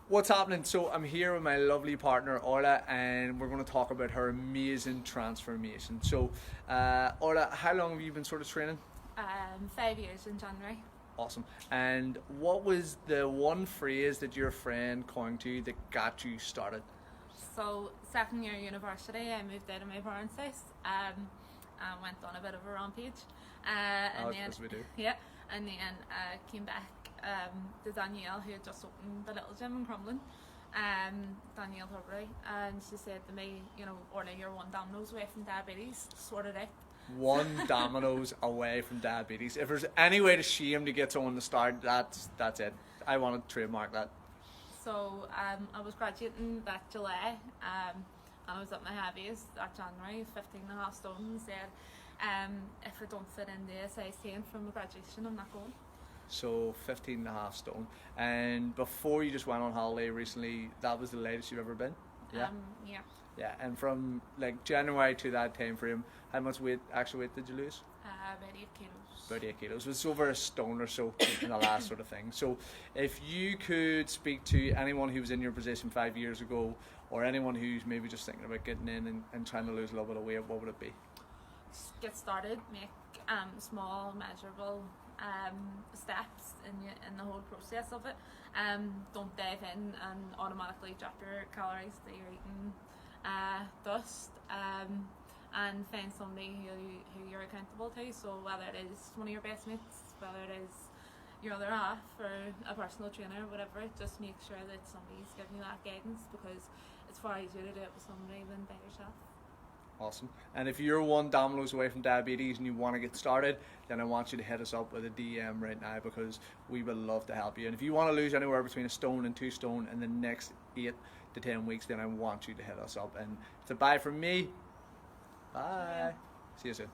What's happening? So I'm here with my lovely partner Orla, and we're going to talk about her amazing transformation. So, Orla, how long have you been sort of training? 5 years in January. Awesome. And what was the one phrase that your friend coined to you that got you started? So second year university, I moved out of my parents' house. And went on a bit of a rampage. As we do. Yeah, and then came back to Danielle, who had just opened the little gym in Crumlin. Danielle Tubridy, and she said to me, Orla, you're one Dominoes away from diabetes. Sort it out. One Dominoes away from diabetes. If there's any way to shame to get someone to start, that's it. I want to trademark that. So I was graduating that July, and I was at my heaviest that January, 15.5 stone, and said, if I don't fit in the size 10 from my graduation, I'm not going. So 15.5 stone. And before you just went on holiday recently, that was the latest you've ever been? Yeah. Yeah. Yeah, and from like January to that time frame, how much actual weight did you lose? About 8 kilos. About 8 kilos. It's over a stone or so in the last sort of thing. So if you could speak to anyone who was in your position 5 years ago, or anyone who's maybe just thinking about getting in and trying to lose a little bit of weight, what would it be? Just get started, make small, measurable steps in the whole process of it. Don't dive in and automatically drop your calories that you're eating dust. And find somebody who you're accountable to. So whether it is one of your best mates, whether it is your other half, or a personal trainer, whatever, just make sure that somebody's giving you that guidance, because it's far easier to do it with somebody than by yourself. Awesome. And if you're one Dominoes away from diabetes and you want to get started, then I want you to hit us up with a DM right now, because we would love to help you. And if you want to lose anywhere between a stone and 2 stone in the next 8 to 10 weeks, then I want you to hit us up. And it's a bye from me. Bye. See you soon.